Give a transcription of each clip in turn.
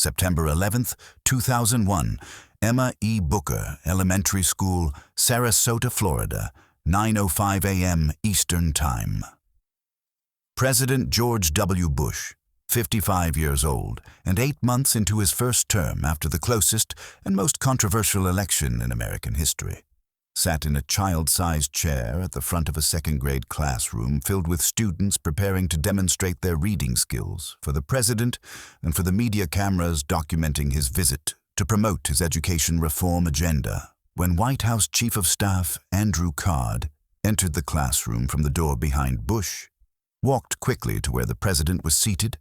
September 11, 2001, Emma E. Booker, Elementary School, Sarasota, Florida, 9:05 a.m. Eastern Time. President George W. Bush, 55 years old and 8 months into his first term after the closest and most controversial election in American history, sat in a child-sized chair at the front of a second-grade classroom filled with students preparing to demonstrate their reading skills for the president and for the media cameras documenting his visit to promote his education reform agenda, when White House Chief of Staff Andrew Card entered the classroom from the door behind Bush, walked quickly to where the president was seated,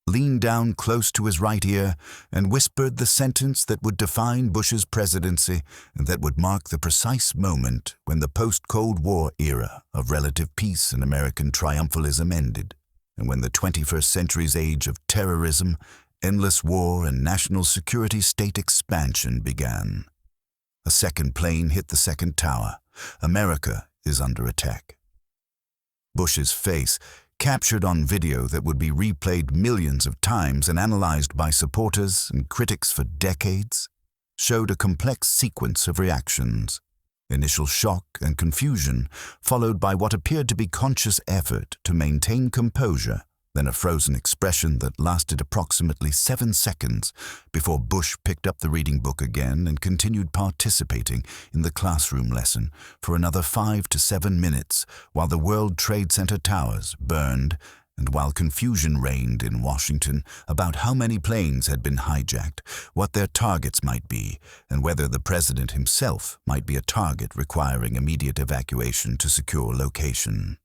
leaned down close to his right ear, and whispered the sentence that would define Bush's presidency and that would mark the precise moment when the post-Cold War era of relative peace and American triumphalism ended, and when the 21st century's age of terrorism, endless war, and national security state expansion began. A second plane hit the second tower. America is under attack. Bush's face, captured on video that would be replayed millions of times and analyzed by supporters and critics for decades, showed a complex sequence of reactions. Initial shock and confusion, followed by what appeared to be conscious effort to maintain composure, then a frozen expression that lasted approximately 7 seconds before Bush picked up the reading book again and continued participating in the classroom lesson for another 5 to 7 minutes while the World Trade Center towers burned and while confusion reigned in Washington about how many planes had been hijacked, what their targets might be, and whether the president himself might be a target requiring immediate evacuation to secure location.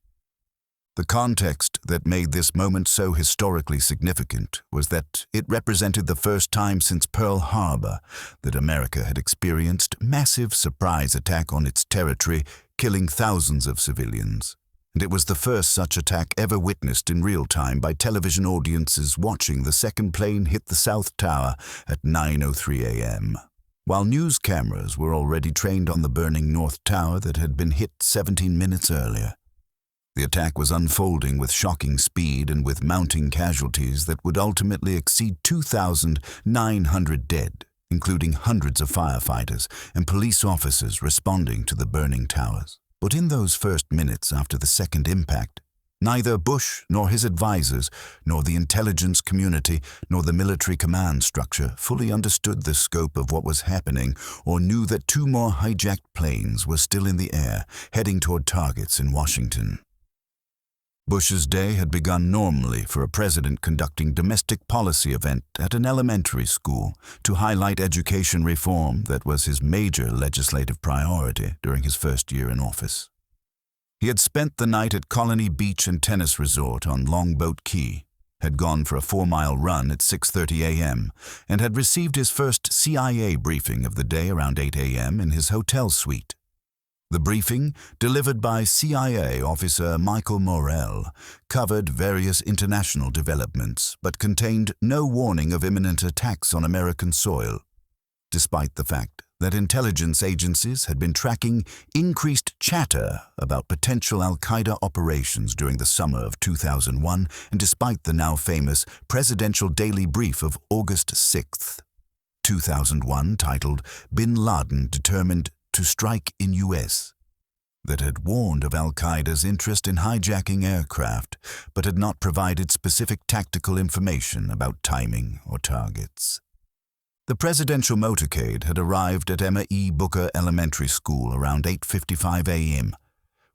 The context that made this moment so historically significant was that it represented the first time since Pearl Harbor that America had experienced massive surprise attack on its territory, killing thousands of civilians. And it was the first such attack ever witnessed in real time by television audiences watching the second plane hit the South Tower at 9:03 a.m. while news cameras were already trained on the burning North Tower that had been hit 17 minutes earlier. The attack was unfolding with shocking speed and with mounting casualties that would ultimately exceed 2,900 dead, including hundreds of firefighters and police officers responding to the burning towers. But in those first minutes after the second impact, neither Bush nor his advisors, nor the intelligence community, nor the military command structure fully understood the scope of what was happening or knew that 2 more hijacked planes were still in the air, heading toward targets in Washington. Bush's day had begun normally for a president conducting domestic policy event at an elementary school to highlight education reform that was his major legislative priority during his first year in office. He had spent the night at Colony Beach and Tennis Resort on Longboat Key, had gone for a 4-mile run at 6:30 a.m., and had received his first CIA briefing of the day around 8 a.m. in his hotel suite. The briefing, delivered by CIA Officer Michael Morrell, covered various international developments but contained no warning of imminent attacks on American soil, despite the fact that intelligence agencies had been tracking increased chatter about potential al-Qaeda operations during the summer of 2001 and despite the now famous Presidential Daily Brief of August 6, 2001, titled "Bin Laden Determined to Strike in U.S." that had warned of al-Qaeda's interest in hijacking aircraft, but had not provided specific tactical information about timing or targets. The presidential motorcade had arrived at Emma E. Booker Elementary School around 8:55 a.m.,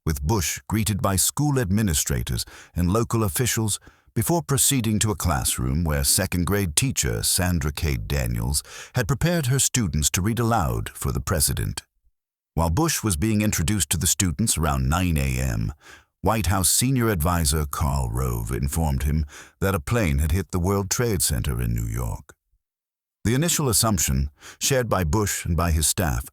with Bush greeted by school administrators and local officials before proceeding to a classroom where second-grade teacher Sandra K. Daniels had prepared her students to read aloud for the president. While Bush was being introduced to the students around 9 a.m., White House senior advisor Karl Rove informed him that a plane had hit the World Trade Center in New York. The initial assumption, shared by Bush and by his staff,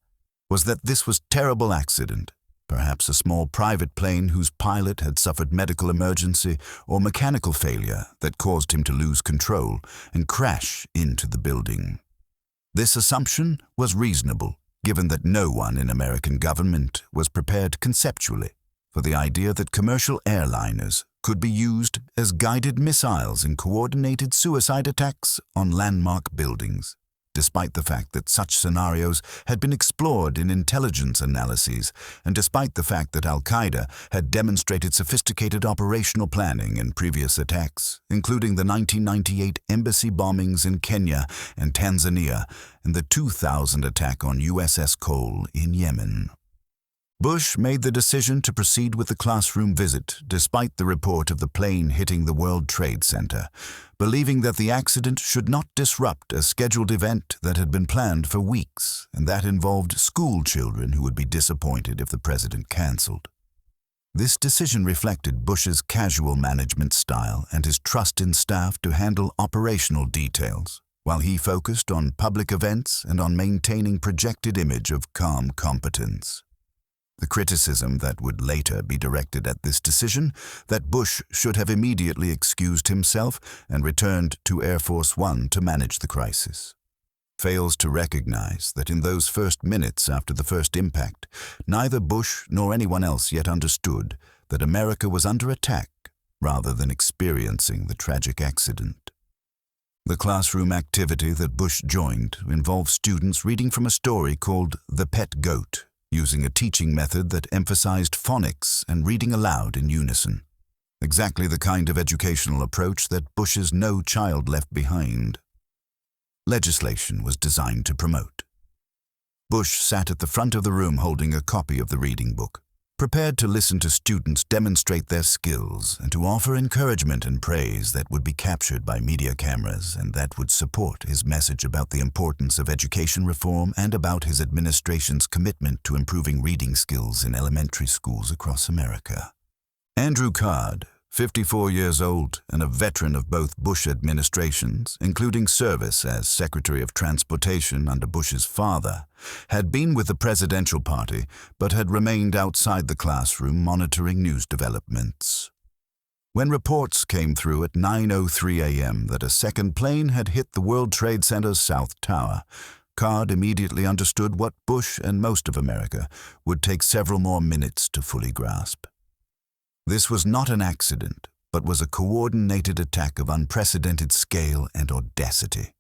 was that this was a terrible accident, perhaps a small private plane whose pilot had suffered medical emergency or mechanical failure that caused him to lose control and crash into the building. This assumption was reasonable, given that no one in American government was prepared conceptually for the idea that commercial airliners could be used as guided missiles in coordinated suicide attacks on landmark buildings, despite the fact that such scenarios had been explored in intelligence analyses and despite the fact that Al-Qaeda had demonstrated sophisticated operational planning in previous attacks, including the 1998 embassy bombings in Kenya and Tanzania and the 2000 attack on USS Cole in Yemen. Bush made the decision to proceed with the classroom visit despite the report of the plane hitting the World Trade Center, believing that the accident should not disrupt a scheduled event that had been planned for weeks and that involved school children who would be disappointed if the president canceled. This decision reflected Bush's casual management style and his trust in staff to handle operational details, while he focused on public events and on maintaining projected image of calm competence. The criticism that would later be directed at this decision, that Bush should have immediately excused himself and returned to Air Force One to manage the crisis, fails to recognize that in those first minutes after the first impact, neither Bush nor anyone else yet understood that America was under attack rather than experiencing the tragic accident. The classroom activity that Bush joined involved students reading from a story called The Pet Goat, using a teaching method that emphasized phonics and reading aloud in unison, exactly the kind of educational approach that Bush's No Child Left Behind legislation was designed to promote. Bush sat at the front of the room holding a copy of the reading book, prepared to listen to students demonstrate their skills and to offer encouragement and praise that would be captured by media cameras and that would support his message about the importance of education reform and about his administration's commitment to improving reading skills in elementary schools across America. Andrew Card, 54 years old and a veteran of both Bush administrations, including service as Secretary of Transportation under Bush's father, had been with the presidential party but had remained outside the classroom monitoring news developments. When reports came through at 9:03 a.m. that a second plane had hit the World Trade Center's South Tower, Card immediately understood what Bush and most of America would take several more minutes to fully grasp. This was not an accident, but was a coordinated attack of unprecedented scale and audacity.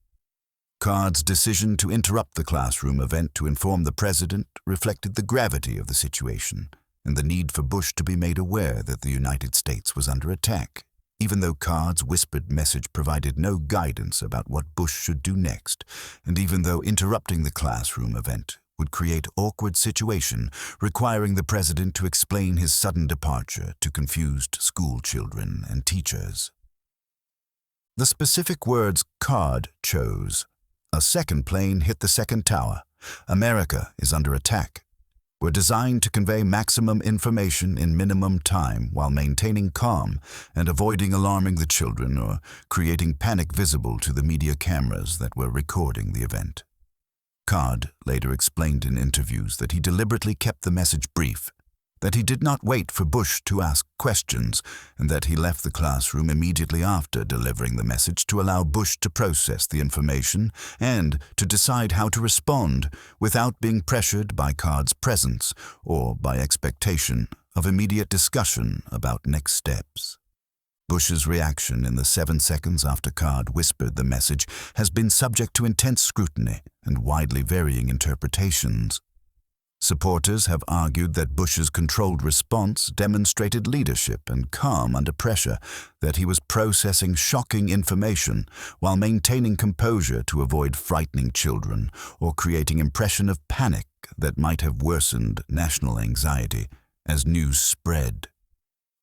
Card's decision to interrupt the classroom event to inform the president reflected the gravity of the situation and the need for Bush to be made aware that the United States was under attack, even though Card's whispered message provided no guidance about what Bush should do next, and even though interrupting the classroom event would create awkward situation requiring the president to explain his sudden departure to confused school children and teachers. The specific words Card chose, "A second plane hit the second tower. America is under attack," were designed to convey maximum information in minimum time while maintaining calm and avoiding alarming the children or creating panic visible to the media cameras that were recording the event. Card later explained in interviews that he deliberately kept the message brief, that he did not wait for Bush to ask questions, and that he left the classroom immediately after delivering the message to allow Bush to process the information and to decide how to respond without being pressured by Card's presence or by expectation of immediate discussion about next steps. Bush's reaction in the 7 seconds after Card whispered the message has been subject to intense scrutiny and widely varying interpretations. Supporters have argued that Bush's controlled response demonstrated leadership and calm under pressure, that he was processing shocking information while maintaining composure to avoid frightening children or creating impression of panic that might have worsened national anxiety as news spread.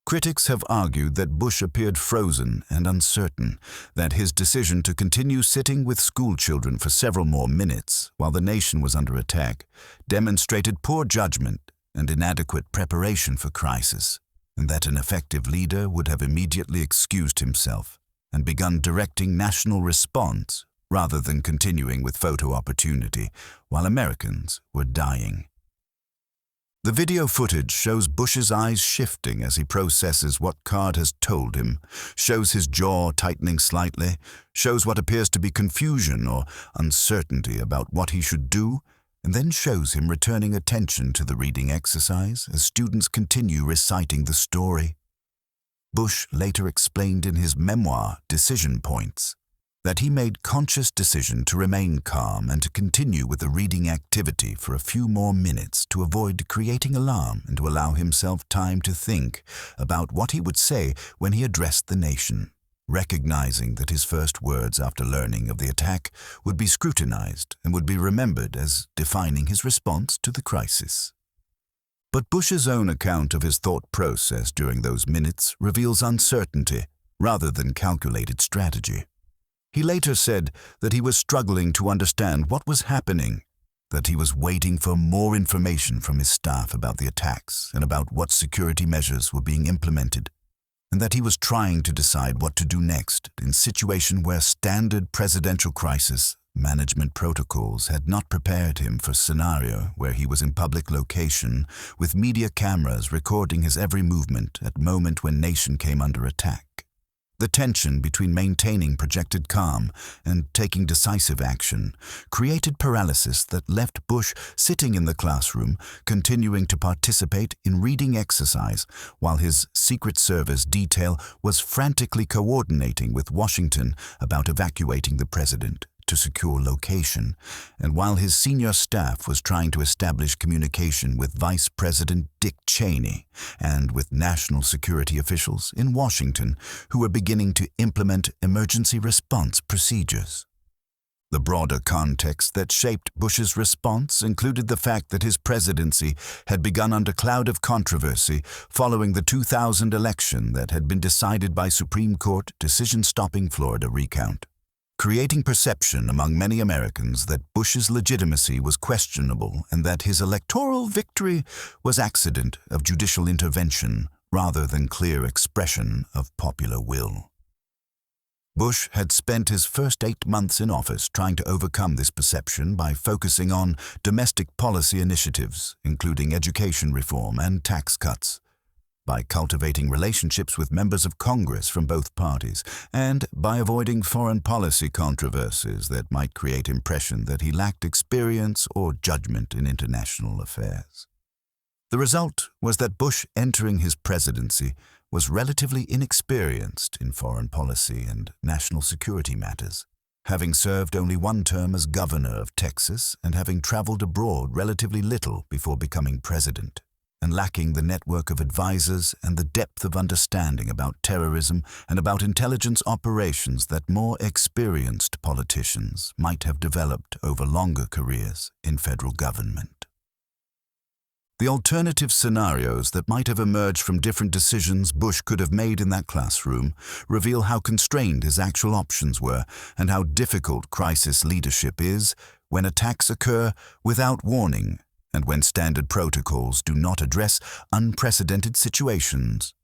Critics have argued that Bush appeared frozen and uncertain, that his decision to continue sitting with school children for several more minutes while the nation was under attack demonstrated poor judgment and inadequate preparation for crisis, and that an effective leader would have immediately excused himself and begun directing national response rather than continuing with photo opportunity while Americans were dying. The video footage shows Bush's eyes shifting as he processes what Card has told him, shows his jaw tightening slightly, shows what appears to be confusion or uncertainty about what he should do, and then shows him returning attention to the reading exercise as students continue reciting the story. Bush later explained in his memoir, Decision Points, that he made conscious decision to remain calm and to continue with the reading activity for a few more minutes to avoid creating alarm and to allow himself time to think about what he would say when he addressed the nation, recognizing that his first words after learning of the attack would be scrutinized and would be remembered as defining his response to the crisis. But Bush's own account of his thought process during those minutes reveals uncertainty rather than calculated strategy. He later said that he was struggling to understand what was happening, that he was waiting for more information from his staff about the attacks and about what security measures were being implemented, and that he was trying to decide what to do next in a situation where standard presidential crisis management protocols had not prepared him for a scenario where he was in public location with media cameras recording his every movement at the moment when nation came under attack. The tension between maintaining projected calm and taking decisive action created paralysis that left Bush sitting in the classroom, continuing to participate in reading exercise while his Secret Service detail was frantically coordinating with Washington about evacuating the president to secure location, and while his senior staff was trying to establish communication with Vice President Dick Cheney and with national security officials in Washington who were beginning to implement emergency response procedures. The broader context that shaped Bush's response included the fact that his presidency had begun under cloud of controversy following the 2000 election that had been decided by Supreme Court decision stopping Florida recount, creating perception among many Americans that Bush's legitimacy was questionable and that his electoral victory was accident of judicial intervention rather than clear expression of popular will. Bush had spent his first 8 months in office trying to overcome this perception by focusing on domestic policy initiatives, including education reform and tax cuts, by cultivating relationships with members of Congress from both parties, and by avoiding foreign policy controversies that might create impression that he lacked experience or judgment in international affairs. The result was that Bush entering his presidency was relatively inexperienced in foreign policy and national security matters, having served only one term as governor of Texas and having traveled abroad relatively little before becoming president, and lacking the network of advisors and the depth of understanding about terrorism and about intelligence operations that more experienced politicians might have developed over longer careers in federal government. The alternative scenarios that might have emerged from different decisions Bush could have made in that classroom reveal how constrained his actual options were and how difficult crisis leadership is when attacks occur without warning and when standard protocols do not address unprecedented situations.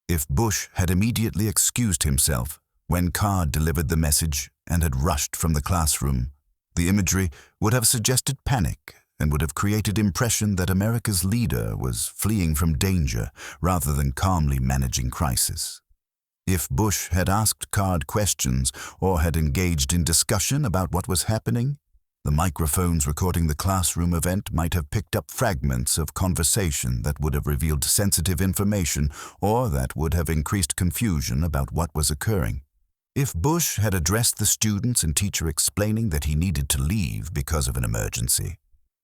If Bush had immediately excused himself when Card delivered the message and had rushed from the classroom, the imagery would have suggested panic and would have created impression that America's leader was fleeing from danger rather than calmly managing crisis. If Bush had asked Card questions or had engaged in discussion about what was happening, the microphones recording the classroom event might have picked up fragments of conversation that would have revealed sensitive information or that would have increased confusion about what was occurring. If Bush had addressed the students and teacher explaining that he needed to leave because of an emergency,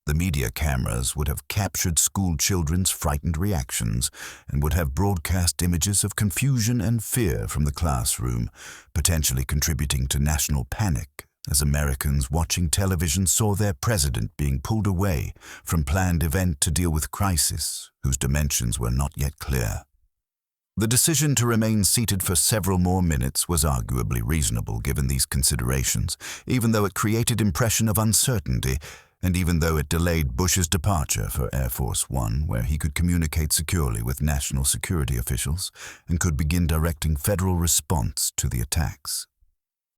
the media cameras would have captured school children's frightened reactions and would have broadcast images of confusion and fear from the classroom, potentially contributing to national panic as Americans watching television saw their president being pulled away from planned event to deal with crisis whose dimensions were not yet clear. The decision to remain seated for several more minutes was arguably reasonable given these considerations, even though it created impression of uncertainty and even though it delayed Bush's departure for Air Force One, where he could communicate securely with national security officials and could begin directing federal response to the attacks.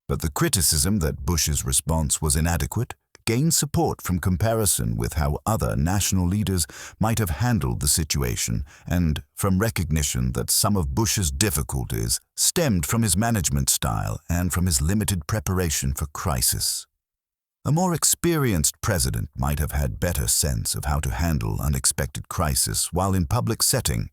But the criticism that Bush's response was inadequate gained support from comparison with how other national leaders might have handled the situation and from recognition that some of Bush's difficulties stemmed from his management style and from his limited preparation for crisis. A more experienced president might have had better sense of how to handle unexpected crisis while in public setting,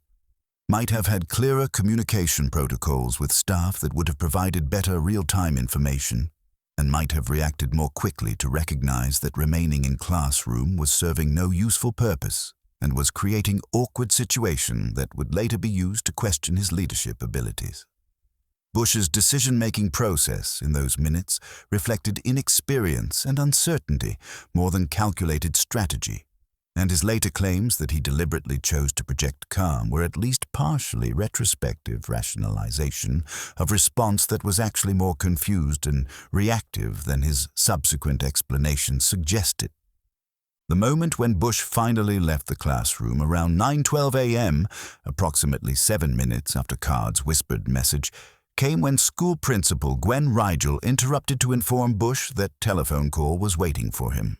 might have had clearer communication protocols with staff that would have provided better real-time information, and might have reacted more quickly to recognize that remaining in classroom was serving no useful purpose and was creating awkward situation that would later be used to question his leadership abilities. Bush's decision-making process in those minutes reflected inexperience and uncertainty more than calculated strategy, and his later claims that he deliberately chose to project calm were at least partially retrospective rationalization of response that was actually more confused and reactive than his subsequent explanations suggested. The moment when Bush finally left the classroom around 9:12 a.m., approximately 7 minutes after Card's whispered message, came when school principal Gwen Rigel interrupted to inform Bush that telephone call was waiting for him.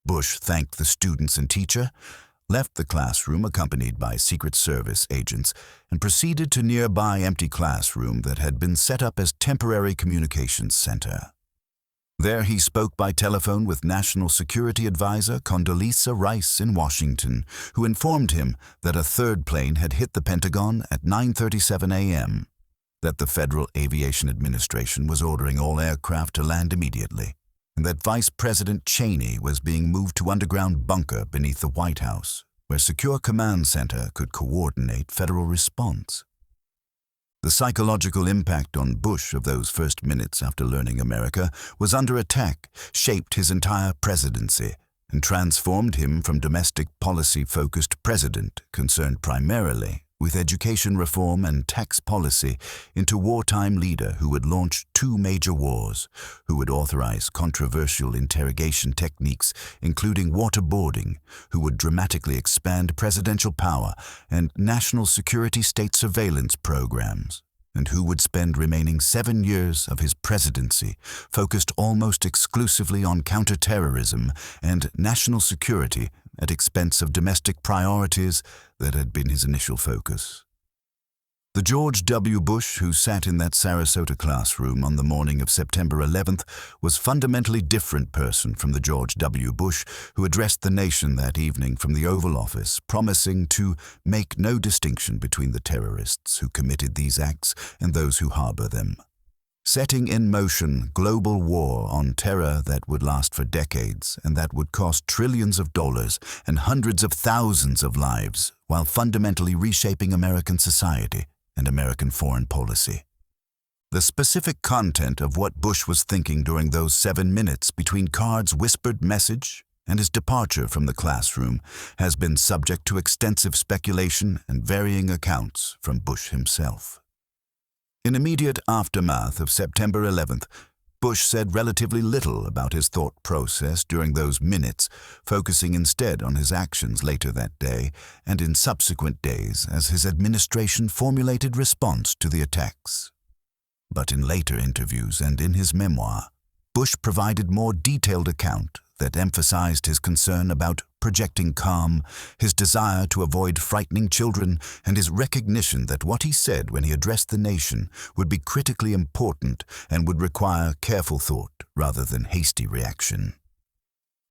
Bush thanked the students and teacher, left the classroom accompanied by Secret Service agents, and proceeded to nearby empty classroom that had been set up as temporary communications center. There he spoke by telephone with National Security Advisor Condoleezza Rice in Washington, who informed him that a third plane had hit the Pentagon at 9:37 a.m., that the Federal Aviation Administration was ordering all aircraft to land immediately, and that Vice President Cheney was being moved to underground bunker beneath the White House, where Secure Command Center could coordinate federal response. The psychological impact on Bush of those first minutes after learning America was under attack, shaped his entire presidency, and transformed him from domestic policy-focused president concerned primarily with education reform and tax policy into wartime leader who would launch 2 major wars, who would authorize controversial interrogation techniques including waterboarding, who would dramatically expand presidential power and national security state surveillance programs, and who would spend remaining 7 years of his presidency focused almost exclusively on counterterrorism and national security at expense of domestic priorities that had been his initial focus. The George W. Bush who sat in that Sarasota classroom on the morning of September 11th was a fundamentally different person from the George W. Bush who addressed the nation that evening from the Oval Office, promising to make no distinction between the terrorists who committed these acts and those who harbor them, setting in motion global war on terror that would last for decades and that would cost trillions of dollars and hundreds of thousands of lives while fundamentally reshaping American society and American foreign policy. The specific content of what Bush was thinking during those 7 minutes between Card's whispered message and his departure from the classroom has been subject to extensive speculation and varying accounts from Bush himself. In immediate aftermath of September 11th, Bush said relatively little about his thought process during those minutes, focusing instead on his actions later that day and in subsequent days as his administration formulated response to the attacks. But in later interviews and in his memoir, Bush provided more detailed account that emphasized his concern about projecting calm, his desire to avoid frightening children, and his recognition that what he said when he addressed the nation would be critically important and would require careful thought rather than hasty reaction.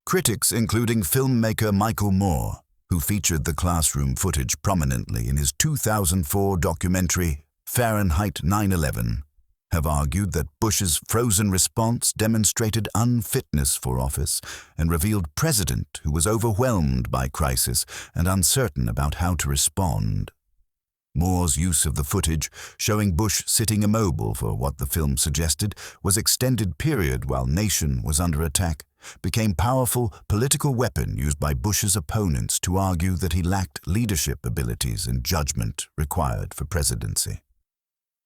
Critics, including filmmaker Michael Moore, who featured the classroom footage prominently in his 2004 documentary Fahrenheit 9/11, have argued that Bush's frozen response demonstrated unfitness for office and revealed a president who was overwhelmed by crisis and uncertain about how to respond. Moore's use of the footage, showing Bush sitting immobile for what the film suggested was extended period while nation was under attack, became powerful political weapon used by Bush's opponents to argue that he lacked leadership abilities and judgment required for presidency.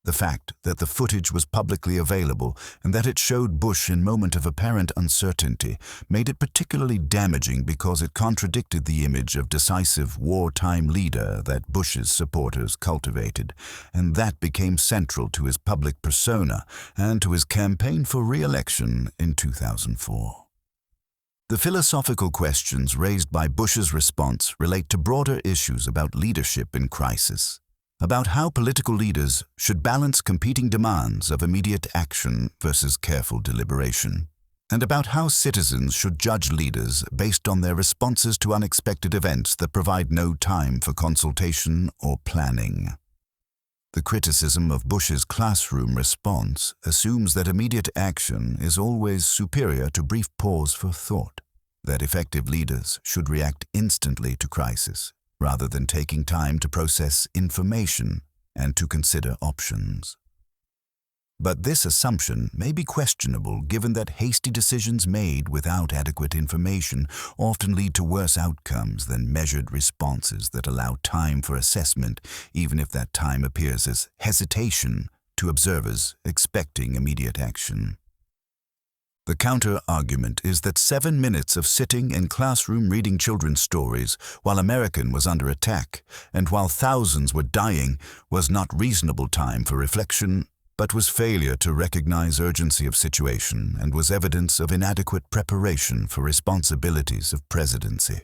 The fact that the footage was publicly available and that it showed Bush in a moment of apparent uncertainty made it particularly damaging because it contradicted the image of decisive wartime leader that Bush's supporters cultivated, and that became central to his public persona and to his campaign for re-election in 2004. The philosophical questions raised by Bush's response relate to broader issues about leadership in crisis, about how political leaders should balance competing demands of immediate action versus careful deliberation, and about how citizens should judge leaders based on their responses to unexpected events that provide no time for consultation or planning. The criticism of Bush's classroom response assumes that immediate action is always superior to brief pause for thought, that effective leaders should react instantly to crisis, rather than taking time to process information and to consider options. But this assumption may be questionable given that hasty decisions made without adequate information often lead to worse outcomes than measured responses that allow time for assessment, even if that time appears as hesitation to observers expecting immediate action. The counter-argument is that 7 minutes of sitting in classroom reading children's stories while America was under attack and while thousands were dying was not reasonable time for reflection, but was failure to recognize urgency of situation and was evidence of inadequate preparation for responsibilities of presidency.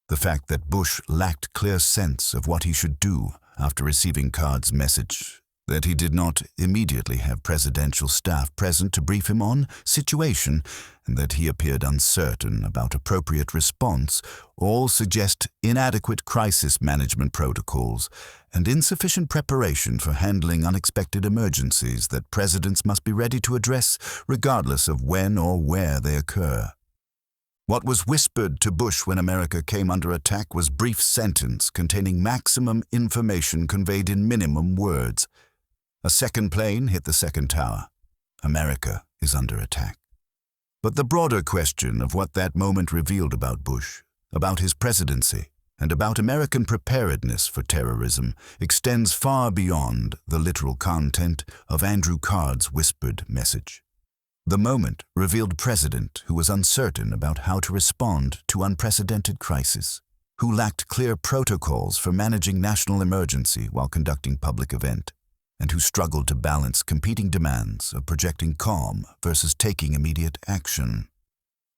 The fact that Bush lacked clear sense of what he should do after receiving Card's message, that he did not immediately have presidential staff present to brief him on situation, and that he appeared uncertain about appropriate response, all suggest inadequate crisis management protocols and insufficient preparation for handling unexpected emergencies that presidents must be ready to address regardless of when or where they occur. What was whispered to Bush when America came under attack was a brief sentence containing maximum information conveyed in minimum words. A second plane hit the second tower. America is under attack. But the broader question of what that moment revealed about Bush, about his presidency, and about American preparedness for terrorism extends far beyond the literal content of Andrew Card's whispered message. The moment revealed a president who was uncertain about how to respond to unprecedented crisis, who lacked clear protocols for managing national emergency while conducting public event, and who struggled to balance competing demands of projecting calm versus taking immediate action.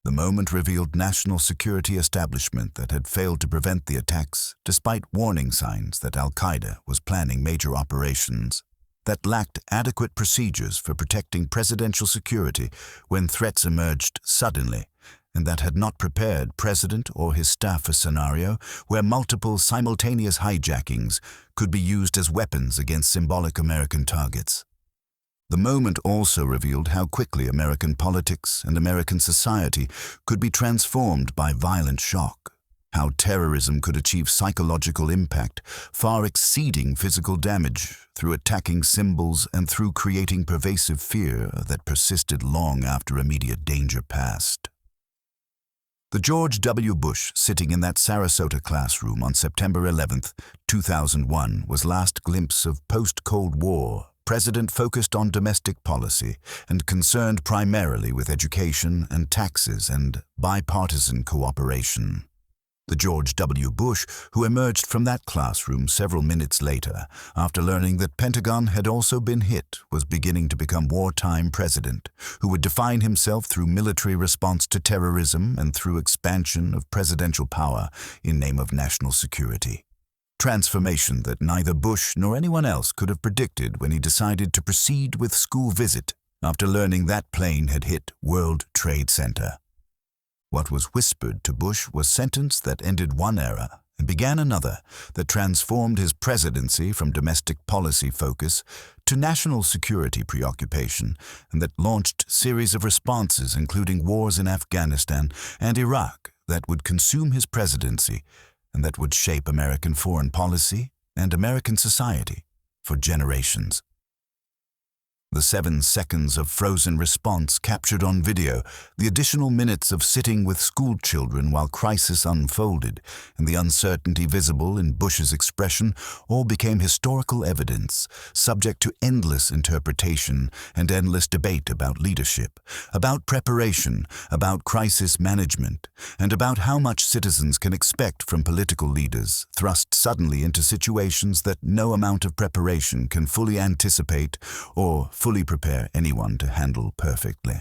The moment revealed national security establishment that had failed to prevent the attacks despite warning signs that al-Qaeda was planning major operations, that lacked adequate procedures for protecting presidential security when threats emerged suddenly, and that had not prepared president or his staff for a scenario where multiple simultaneous hijackings could be used as weapons against symbolic American targets. The moment also revealed how quickly American politics and American society could be transformed by violent shock, how terrorism could achieve psychological impact far exceeding physical damage through attacking symbols and through creating pervasive fear that persisted long after immediate danger passed. The George W. Bush sitting in that Sarasota classroom on September 11, 2001 was last glimpse of post-Cold War president focused on domestic policy and concerned primarily with education and taxes and bipartisan cooperation. The George W. Bush, who emerged from that classroom several minutes later after learning that Pentagon had also been hit, was beginning to become wartime president, who would define himself through military response to terrorism and through expansion of presidential power in name of national security. Transformation that neither Bush nor anyone else could have predicted when he decided to proceed with school visit after learning that plane had hit World Trade Center. What was whispered to Bush was a sentence that ended one era and began another, that transformed his presidency from domestic policy focus to national security preoccupation, and that launched a series of responses including wars in Afghanistan and Iraq that would consume his presidency and that would shape American foreign policy and American society for generations. The 7 seconds of frozen response captured on video, the additional minutes of sitting with school children while crisis unfolded, and the uncertainty visible in Bush's expression all became historical evidence, subject to endless interpretation and endless debate about leadership, about preparation, about crisis management, and about how much citizens can expect from political leaders thrust suddenly into situations that no amount of preparation can fully anticipate or fully prepare anyone to handle perfectly.